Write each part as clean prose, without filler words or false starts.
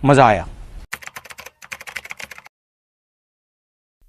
मज़ा आया।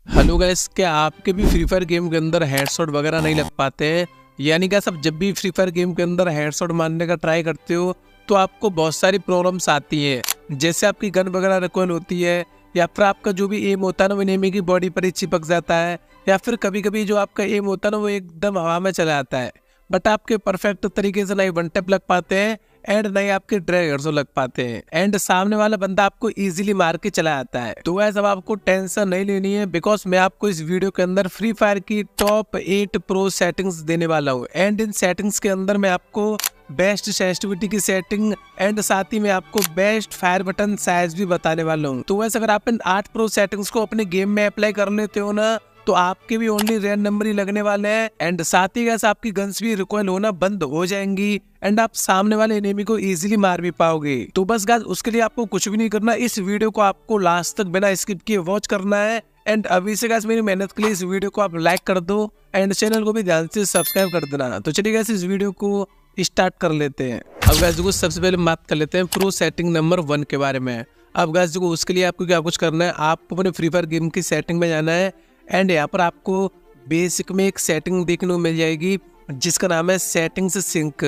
Hello guys, क्या आपके भी फ्री फायर गेम के अंदर हेडशॉट वगैरह नहीं लग पाते हैं? यानी क्या सब जब भी फ्री फायर गेम के अंदर हेडशॉट मारने का ट्राई करते हो तो आपको बहुत सारी प्रॉब्लम्स आती है। जैसे आपकी गन वगैरह रिकॉइल होती है, या फिर आपका जो भी एम होता है ना वो एनिमी की बॉडी पर ही चिपक जाता है, या फिर कभी कभी जो आपका एम होता है ना वो एकदम हवा में चला जाता है, बट आपके परफेक्ट तरीके से नहीं वन टैप लग पाते हैं एंड नहीं आपके ड्रैगर्स लग पाते हैं, एंड सामने वाला बंदा आपको इजीली मार के चला जाता है। तो वैसे अब आपको टेंशन नहीं लेनी है, बिकॉज मैं आपको इस वीडियो के अंदर फ्री फायर की टॉप 8 प्रो सेटिंग्स देने वाला हूँ। एंड इन सेटिंग्स के अंदर मैं आपको बेस्ट सेंसिटिविटी की सेटिंग एंड साथ ही मैं आपको बेस्ट फायर बटन साइज भी बताने वाला हूँ। तो वैसे अगर आप इन 8 प्रो सेटिंग्स को अपने गेम में अप्लाई कर लेते हो ना, तो आपके भी ओनली रेयर नंबर ही लगने वाले हैं, एंड साथ ही कैसे आपकी गन्स भी रिकॉइल होना बंद हो जाएंगी, एंड आप सामने वाले एनिमी को इजीली मार भी पाओगे। तो बस गाइस उसके लिए आपको कुछ भी नहीं करना, इस वीडियो को आपको लास्ट तक बिना स्किप किए वॉच करना है। एंड अभी से गाइस मेरी मेहनत के लिए इस वीडियो को आप लाइक कर दो एंड चैनल को भी ध्यान से सब्सक्राइब कर देना। तो चलिए गाइस इस वीडियो को स्टार्ट कर लेते हैं। अब गाइस देखो सबसे पहले बात कर लेते हैं प्रो सेटिंग नंबर 1 के बारे में। अब गाइस देखो उसके लिए आपको क्या कुछ करना है, आपको अपने फ्री फायर गेम की सेटिंग में जाना है, एंड यहाँ पर आपको बेसिक में एक सेटिंग देखने को मिल जाएगी जिसका नाम है सेटिंग्स सिंक।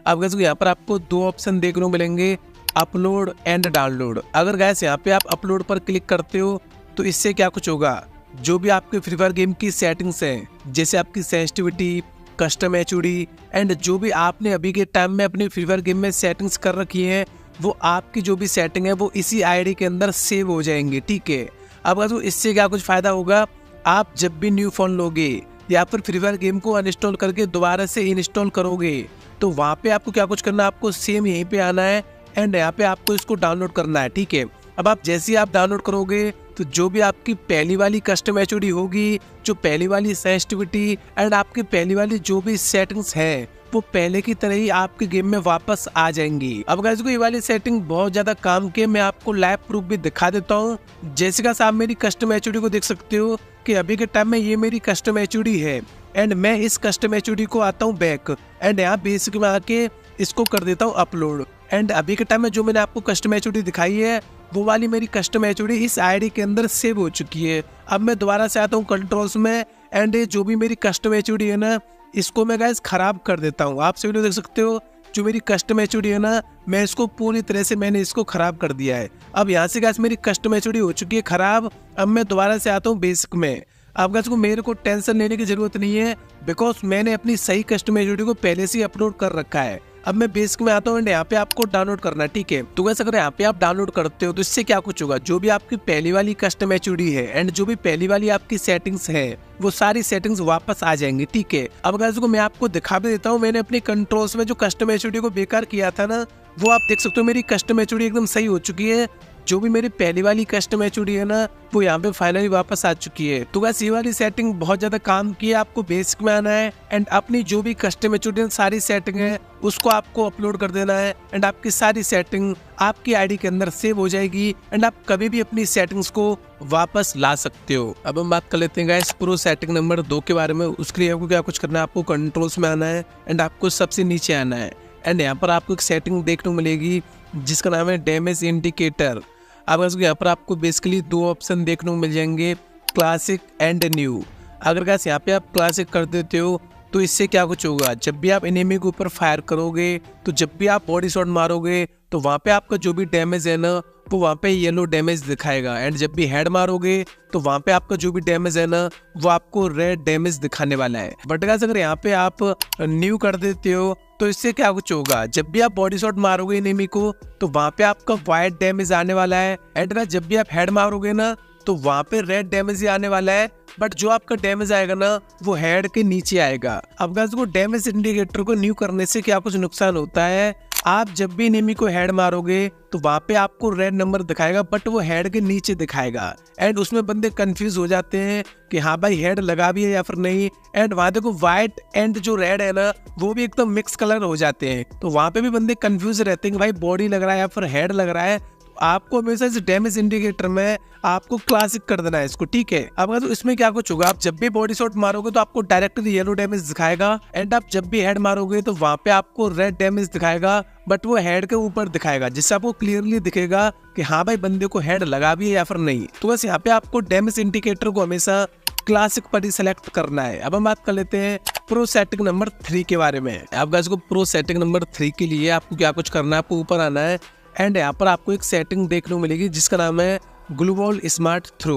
अब गाइस यहाँ पर आपको 2 ऑप्शन देखने को मिलेंगे, अपलोड एंड डाउनलोड। अगर गाइस यहाँ पे आप अपलोड पर क्लिक करते हो तो इससे क्या कुछ होगा, जो भी आपके फ्री फायर गेम की सेटिंग्स हैं, जैसे आपकी सेंसिटिविटी, कस्टम एचओडी एंड जो भी आपने अभी के टाइम में अपनी फ्री फायर गेम में सेटिंग्स कर रखी हैं, वो आपकी जो भी सेटिंग है वो इसी आईडी के अंदर सेव हो जाएंगी। ठीक है, अब गाइस इससे क्या कुछ फायदा होगा, आप जब भी न्यू फोन लोगे या फिर फ्री फायर गेम को अनइंस्टॉल करके दोबारा से इंस्टॉल करोगे तो वहाँ पे आपको क्या कुछ करना है, आपको सेम यहीं पे आना है एंड यहाँ पे आपको इसको डाउनलोड करना है। ठीक है, अब आप जैसे ही आप डाउनलोड करोगे तो जो भी आपकी पहली वाली कस्टम एचओडी होगी, जो पहली वाली सेंसिटिविटी एंड आपकी पहली वाली जो भी सेटिंग्स है वो पहले की तरह ही आपके गेम में वापस आ जाएंगी। अब गाइस को ये वाली सेटिंग बहुत ज्यादा काम की है, मैं आपको लाइव प्रूफ भी दिखा देता हूँ। जैसे कि आप मेरी कस्टम एचओडी को देख सकते हो कि अभी के टाइम में ये मेरी कस्टम एचओडी है, एंड मैं इस कस्टम एचओडी को आता हूँ बैक एंड यहाँ बेसिक में आके इसको कर देता हूँ अपलोड। एंड अभी के टाइम में जो मैंने आपको कस्टम एचओडी दिखाई है वो वाली मेरी कस्टम एचओडी इस आईडी के अंदर सेव हो चुकी है। अब मैं दोबारा से आता हूँ कंट्रोल्स में एंड जो भी मेरी कस्टम एचओडी है ना इसको मैं गाइस खराब कर देता हूँ। आप सभी लोग देख सकते हो जो मेरी कस्टम एचओडी है ना, मैं इसको पूरी तरह से मैंने इसको खराब कर दिया है। अब यहाँ से गाइस मेरी कस्टम एचओडी हो चुकी है खराब। अब मैं दोबारा से आता हूँ बेसिक में। अब गाइस को मेरे को टेंशन लेने की जरूरत नहीं है, बिकॉज मैंने अपनी सही कस्टम एचओडी को पहले से अपलोड कर रखा है। अब मैं बेसिक में आता हूँ एंड यहाँ पे आपको डाउनलोड करना है। ठीक है, तो वैसे अगर यहाँ पे आप डाउनलोड करते हो तो इससे क्या कुछ होगा, जो भी आपकी पहली वाली कस्टम एचओडी है एंड जो भी पहली वाली आपकी सेटिंग्स है वो सारी सेटिंग्स वापस आ जाएंगी। ठीक है, अब गाइस को मैं आपको दिखा भी देता हूँ, मैंने अपने कंट्रोल्स में जो कस्टम एचओडी को बेकार किया था ना वो आप देख सकते हो मेरी कस्टम एचओडी एकदम सही हो चुकी है। जो भी मेरी पहली वाली कस्टम एचओडी है ना वो यहाँ पे फाइनली वापस आ चुकी है। तो गाइस ये वाली सेटिंग बहुत ज्यादा काम की है, आपको बेसिक में आना है एंड अपनी जो भी कस्टम एचओडी सारी सेटिंग है उसको आपको अपलोड कर देना है, एंड आपकी सारी सेटिंग आपकी आईडी के अंदर सेव हो जाएगी एंड आप कभी भी अपनी सेटिंग्स को वापस ला सकते हो। अब हम बात कर लेते हैं गाइस प्रो सेटिंग नंबर 2 के बारे में। उसके लिए आपको क्या कुछ करना है, आपको कंट्रोल्स में आना है एंड आपको सबसे नीचे आना है, एंड यहाँ पर आपको एक सेटिंग देखने को मिलेगी जिसका नाम है डैमेज इंडिकेटर। अब यहाँ पर आपको बेसिकली 2 ऑप्शन देखने को मिल जाएंगे, क्लासिक एंड न्यू। अगर गाइस यहाँ पे आप क्लासिक कर देते हो तो इससे क्या कुछ होगा, जब भी आप एनिमी के ऊपर फायर करोगे तो जब भी आप बॉडी शॉट मारोगे तो वहाँ पे आपका जो भी डैमेज है ना वो वहाँ पे येलो डैमेज दिखाएगा, एंड जब भी हेड मारोगे तो वहाँ पे आपका जो भी डैमेज है ना वो आपको रेड डैमेज दिखाने वाला है। बट गाइस अगर यहाँ पे आप न्यू कर देते हो तो इससे क्या कुछ होगा, जब भी आप बॉडी शॉट मारोगे एनिमी को तो वहाँ पे आपका वाइट डैमेज आने वाला है, एंड जब भी आप हेड मारोगे ना तो वहाँ पे रेड डैमेज ही आने वाला है, बट जो आपका डैमेज आएगा ना वो हेड के नीचे आएगा। अब गाइस को डैमेज इंडिकेटर को न्यू करने से क्या कुछ नुकसान होता है, आप जब भी एनिमी को हेड मारोगे तो वहाँ पे आपको रेड नंबर दिखाएगा बट वो हेड के नीचे दिखाएगा, एंड उसमें बंदे कंफ्यूज हो जाते हैं कि हाँ भाई हेड लगा भी है या फिर नहीं, एंड वहाँ देखो व्हाइट एंड जो रेड है ना वो भी एकदम मिक्स कलर हो जाते हैं, तो वहाँ पे भी बंदे कंफ्यूज रहते हैं कि भाई बॉडी लग रहा है या फिर हेड लग रहा है। आपको हमेशा इस डैमेज इंडिकेटर में आपको क्लासिक कर देना है इसको, ठीक है। अब तो इसमें क्या कुछ होगा, आप जब भी बॉडी शॉट मारोगे तो आपको डायरेक्टली येलो डैमेज दिखाएगा, एंड आप जब भी हेड मारोगे तो वहां पे आपको रेड डैमेज दिखाएगा, बट वो हेड के ऊपर दिखाएगा, जिससे आपको क्लियरली दिखेगा कि हाँ भाई बंदे को हेड लगा भी है या फिर नहीं। तो बस यहाँ पे आपको डैमेज इंडिकेटर को हमेशा क्लासिक पर ही सेलेक्ट करना है। अब हम बात कर लेते हैं प्रो सेटिंग नंबर 3 के बारे में। आप गाइस को प्रो सेटिंग नंबर 3 के लिए आपको क्या कुछ करना है, आपको ऊपर आना है एंड यहाँ पर आपको एक सेटिंग देखने को मिलेगी जिसका नाम है ग्लूवॉल स्मार्ट थ्रो।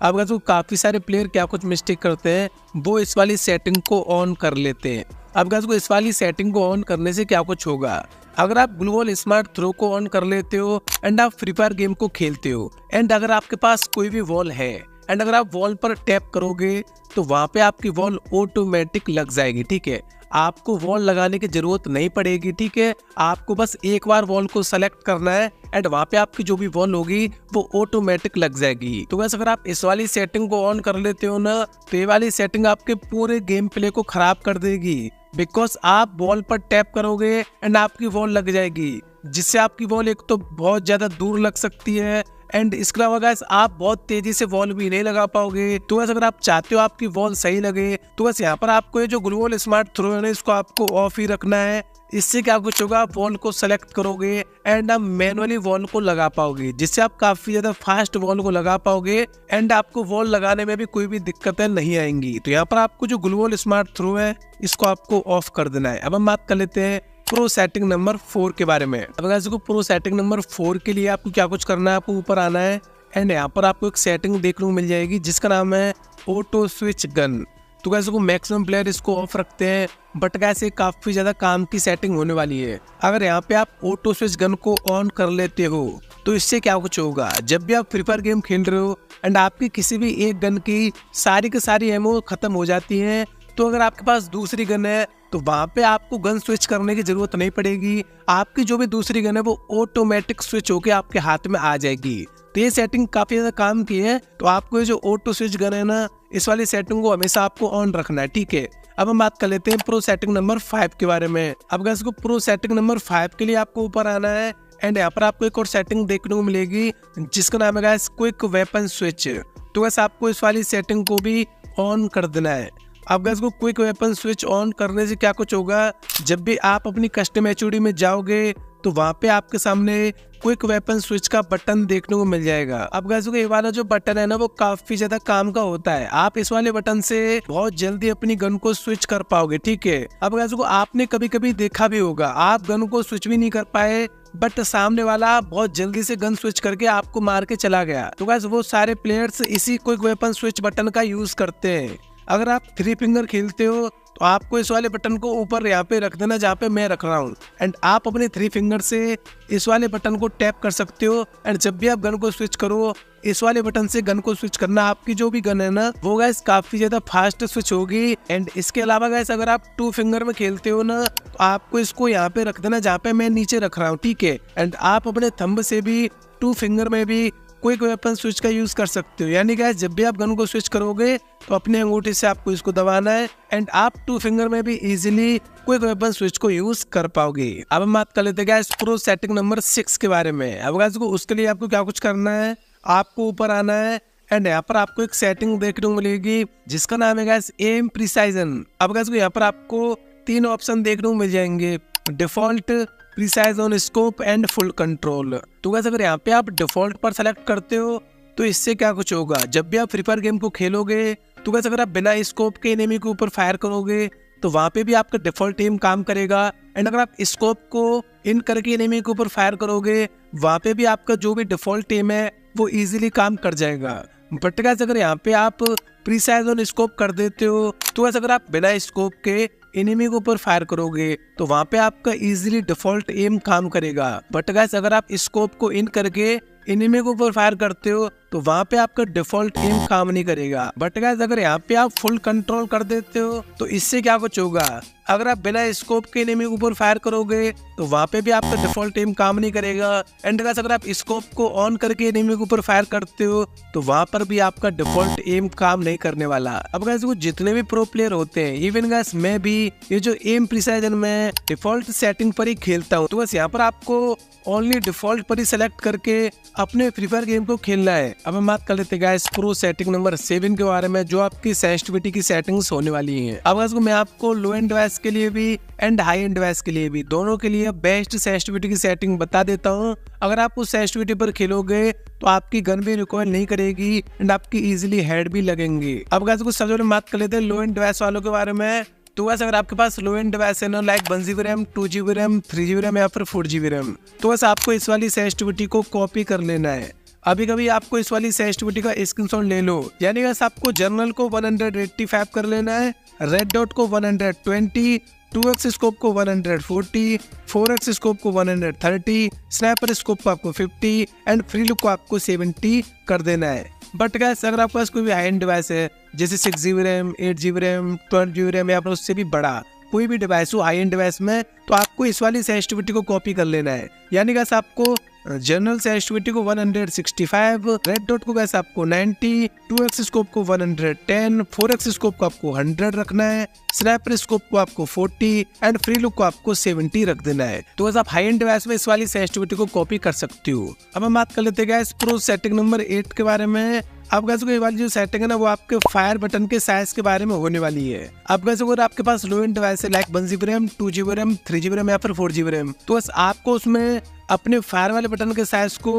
अब गाइस को काफी सारे प्लेयर क्या कुछ मिस्टेक करते हैं, वो इस वाली सेटिंग को ऑन कर लेते हैं। अब गाइस को इस वाली सेटिंग को ऑन करने से क्या कुछ होगा, अगर आप ग्लूवॉल स्मार्ट थ्रो को ऑन कर लेते हो एंड आप फ्री फायर गेम को खेलते हो, एंड अगर आपके पास कोई भी वॉल है एंड अगर आप वॉल पर टैप करोगे तो वहां पे आपकी वॉल ऑटोमेटिक लग जाएगी, ठीक है। आपको वॉल लगाने की जरूरत नहीं पड़ेगी, ठीक है। आपको बस एक बार वॉल को सेलेक्ट करना है एंड वहां पे आपकी जो भी वॉल होगी वो ऑटोमेटिक लग जाएगी। तो वैसे अगर आप इस वाली सेटिंग को ऑन कर लेते हो ना, तो ये वाली सेटिंग आपके पूरे गेम प्ले को खराब कर देगी, बिकॉज आप वॉल पर टैप करोगे एंड आपकी वॉल लग जाएगी, जिससे आपकी वॉल एक तो बहुत ज्यादा दूर लग सकती है एंड इसके अलावा गाइस आप बहुत तेजी से वॉल भी नहीं लगा पाओगे। तो वैसे अगर आप चाहते हो आपकी वॉल सही लगे तो बस यहाँ पर आपको ये जो ग्लूवॉल स्मार्ट थ्रो है इसको आपको ऑफ ही रखना है। इससे क्या कुछ होगा, आप वॉल को सेलेक्ट करोगे एंड आप मैनुअली वॉल को लगा पाओगे, जिससे आप काफी ज्यादा फास्ट वॉल को लगा पाओगे एंड आपको वॉल लगाने में भी कोई भी दिक्कतें नहीं आएंगी। तो यहाँ पर आपको जो ग्लूवॉल स्मार्ट थ्रो है इसको आपको ऑफ कर देना है। अब हम बात कर लेते हैं प्रो सेटिंग नंबर 4 के बारे में। अब गाइस को प्रो सेटिंग नंबर 4 के लिए आपको क्या कुछ करना है, आपको ऊपर आना है एंड यहाँ पर आपको एक सेटिंग देखने को मिल जाएगी जिसका नाम है ऑटो स्विच गन। तो गाइस को मैक्सिमम प्लेयर इसको ऑफ रखते हैं, बट गाइस ये काफी ज्यादा काम की सेटिंग होने वाली है। अगर यहाँ पे आप ऑटो स्विच गन को ऑन कर लेते हो तो इससे क्या कुछ होगा, जब भी आप फ्री फायर गेम खेल रहे हो एंड आपकी किसी भी एक गन की सारी एमओ खत्म हो जाती है, तो अगर आपके पास दूसरी गन है तो वहां पे आपको गन स्विच करने की जरूरत नहीं पड़ेगी। आपकी जो भी दूसरी गन है वो ऑटोमेटिक स्विच होके आपके हाथ में आ जाएगी। तो ये सेटिंग काफी ज्यादा काम की है। तो आपको ये जो ऑटो स्विच गन है ना, इस वाली सेटिंग को हमेशा आपको ऑन रखना है, ठीक है। अब हम बात कर लेते हैं प्रो सेटिंग नंबर 5 के बारे में। अब गाइस को प्रो सेटिंग नंबर 5 के लिए आपको ऊपर आना है एंड यहाँ पर आपको एक और सेटिंग देखने को मिलेगी जिसका नाम है गाइस क्विक वेपन स्विच। तो गाइस आपको इस वाली सेटिंग को भी ऑन कर देना है। अब गाइस को क्विक वेपन स्विच ऑन करने से क्या कुछ होगा, जब भी आप अपनी कस्टम एचओडी में जाओगे तो वहां पे आपके सामने क्विक वेपन स्विच का बटन देखने को मिल जाएगा। अब गाइस को ये वाला जो बटन है ना वो काफी ज्यादा काम का होता है। आप इस वाले बटन से बहुत जल्दी अपनी गन को स्विच कर पाओगे, ठीक है। अब गाइस को आपने कभी कभी देखा भी होगा, आप गन को स्विच भी नहीं कर पाए बट सामने वाला बहुत जल्दी से गन स्विच करके आपको मार के चला गया। तो गाइस वो सारे प्लेयर्स इसी क्विक वेपन स्विच बटन का यूज करते हैं। अगर आप 3 फिंगर खेलते हो तो आपको इस वाले बटन को ऊपर यहाँ पे रख देना जहाँ पे मैं रख रहा हूँ एंड आप अपने 3 फिंगर से इस वाले बटन को टैप कर सकते हो एंड जब भी आप गन को स्विच करो इस वाले बटन से गन को स्विच करना। आपकी जो भी गन है ना वो गाइस काफी ज्यादा फास्ट स्विच होगी। एंड इसके अलावा गाइस अगर आप 2 फिंगर में खेलते हो ना तो आपको इसको यहाँ पे रख देना जहाँ पे मैं नीचे रख रहा हूँ, ठीक है। एंड आप अपने थंब से भी 2 फिंगर में भी क्विक वेपन स्विच का यूज कर सकते हो। यानी गाइस जब भी आप गन को स्विच करोगे तो अपने अंगूठे से आपको इसको दबाना है एंड आप 2 फिंगर में भी इजीली क्विक वेपन स्विच को यूज कर पाओगे। अब हम बात कर लेते हैं गाइस प्रो सेटिंग नंबर 6 के बारे में। अब गाइस को उसके लिए आपको क्या कुछ करना है, आपको ऊपर आना है एंड यहाँ पर आपको एक सेटिंग देखने को मिलेगी जिसका नाम है गाइस एम प्रिसाइजन। अब गाइस को यहाँ पर आपको 3 ऑप्शन देखने को मिल जाएंगे, default, precise on scope and full control. तो गाइस अगर यहाँ पे आप डिफॉल्ट पर सेलेक्ट करते हो तो इससे क्या कुछ होगा, जब भी आप फ्री फायर गेम को खेलोगे तो गाइस अगर आप बिना स्कोप के एनिमी के ऊपर फायर करोगे तो वहां पे भी आपका डिफॉल्ट एम काम करेगा एंड अगर आप स्कोप को इन करके एनिमी के ऊपर फायर करोगे वहां पे भी आपका जो भी डिफॉल्ट एम है वो इजीली काम कर जाएगा। बट गाइस अगर यहाँ पे आप प्रिसाइज ऑन स्कोप कर देते हो तो गाइस अगर आप बिना स्कोप के एनिमी के ऊपर फायर करोगे तो वहां पे आपका इजीली डिफॉल्ट एम काम करेगा। बट गाइस अगर आप स्कोप को इन करके एनिमी के ऊपर फायर करते हो तो वहाँ पे आपका डिफॉल्ट एम काम नहीं करेगा। बट गाइस अगर यहाँ पे आप फुल कंट्रोल कर देते हो तो इससे क्या कुछ होगा, अगर आप बिना स्कोप के एनिमी के ऊपर फायर करोगे तो वहाँ पे भी आपका डिफॉल्ट एम काम नहीं करेगा। एंड गाइस अगर आप स्कोप को ऑन करके एनिमी के ऊपर फायर करते हो तो वहाँ पर भी आपका डिफॉल्ट एम काम नहीं करने वाला। अब गाइस वो जितने भी प्रो प्लेयर होते हैं, इवन गाइस मैं भी ये जो एम प्रिसाइजन में डिफॉल्ट सेटिंग पर ही खेलता हूँ, तो बस यहाँ पर आपको ओनली डिफॉल्ट पर ही सेलेक्ट करके अपने फ्री फायर गेम को खेलना है। अब हम बात कर लेते हैं गाइस प्रो सेटिंग नंबर 7 के बारे में, जो आपकी सेंसिटिविटी की सेटिंग्स होने वाली हैं। अब गाइस मैं आपको लो एंड डिवाइस के लिए भी एंड हाई एंड डिवाइस के लिए भी, दोनों के लिए बेस्ट सेंसिटिविटी की सेटिंग बता देता हूँ। अगर आप उस सेंसिटिविटी पर खेलोगे तो आपकी गन भी रिकॉइल नहीं करेगी एंड आपकी इजिली हेड भी लगेंगी। अब गाइस कुछ सबसे पहले बात कर लेते हैं लो एंड डिवाइस वालों के बारे में। तो वैसे अगर आपके पास लो एंड डिवाइस है ना, like 1GB RAM, 2GB RAM, 3GB RAM या फिर 4GB रैम, तो वैसे आपको इस वाली सेंसिटिविटी को कॉपी कर लेना है। अभी कभी आपको इस वाली सेंसिटिविटी का स्क्रीनशॉट ले लो, यानी वैसे आपको जर्नल को 185 कर लेना है, रेड डॉट को 120, 2x स्कोप को 140, 4x स्कोप को 130, स्नैपर स्कोप को आपको 50 एंड फ्री लुक को आपको 70 कर देना है। बट गाइस अगर आपके पास कोई भी हाई एंड डिवाइस है, जैसे 6GB RAM, 8GB RAM, 12GB RAM या फिर उससे भी बड़ा कोई भी डिवाइस हो हाई एंड डिवाइस में, तो आपको इस वाली सेंसिटिविटी को कॉपी कर लेना है। यानी गाइस आपको जनरल सेंसिटिविटी को 165, रेड डॉट को गाइस आपको 90, 2x स्कोप को 110, 4x स्कोप को आपको 100 रखना है, स्नैपर स्कोप को आपको 40 एंड फ्री लुक को आपको 70 रख देना है। तो बस आप हाई एंड डिवाइस में इस वाली सेंसिटिविटी को कॉपी कर सकते हो। अब हम बात कर लेते हैं गाइस प्रो सेटिंग नंबर 8 के बारे में। अब गाइस ये वाली जो सेटिंग है ना, वो आपके फायर बटन के साइज के बारे में होने वाली है। अब गाइस अगर आपके पास लो एंड डिवाइस है, like 1GB RAM, 2GB RAM, 3GB RAM या फिर 4GB रैम, तो बस आपको उसमें अपने फायर वाले बटन के साइज को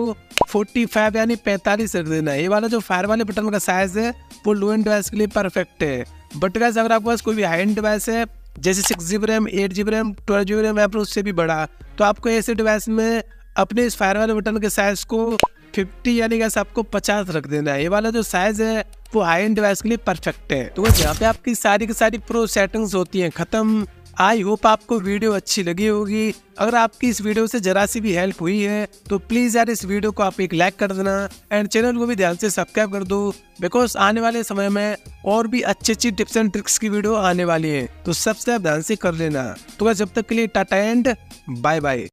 45 यानी 45 रख देना है। ये वाला जो फायर वाले बटन का साइज है वो लो एंड डिवाइस के लिए परफेक्ट है। बट गाइस अगर आपके पास कोई भी हाई एंड डिवाइस है, जैसे 6GB RAM, 8GB RAM, 12GB RAM या फिर उससे भी बड़ा, तो आपको ऐसे डिवाइस में अपने इस फायर वाले बटन के साइज को 50 यानी गाइस आपको 50 रख देना है। ये वाला जो साइज है वो हाई एंड डिवाइस के लिए परफेक्ट है। तो यहाँ पे आपकी सारी की सारी प्रो सेटिंग्स होती हैं खत्म। आई होप आपको वीडियो अच्छी लगी होगी। अगर आपकी इस वीडियो से जरा सी भी हेल्प हुई है तो प्लीज यार इस वीडियो को आप एक लाइक कर देना एंड चैनल को भी ध्यान से सब्सक्राइब कर दो, बिकॉज आने वाले समय में और भी अच्छी अच्छी टिप्स एंड ट्रिक्स की वीडियो आने वाली है, तो सब्सक्राइब ध्यान से कर लेना। तो जब तक के लिए टाटा एंड बाय बाय।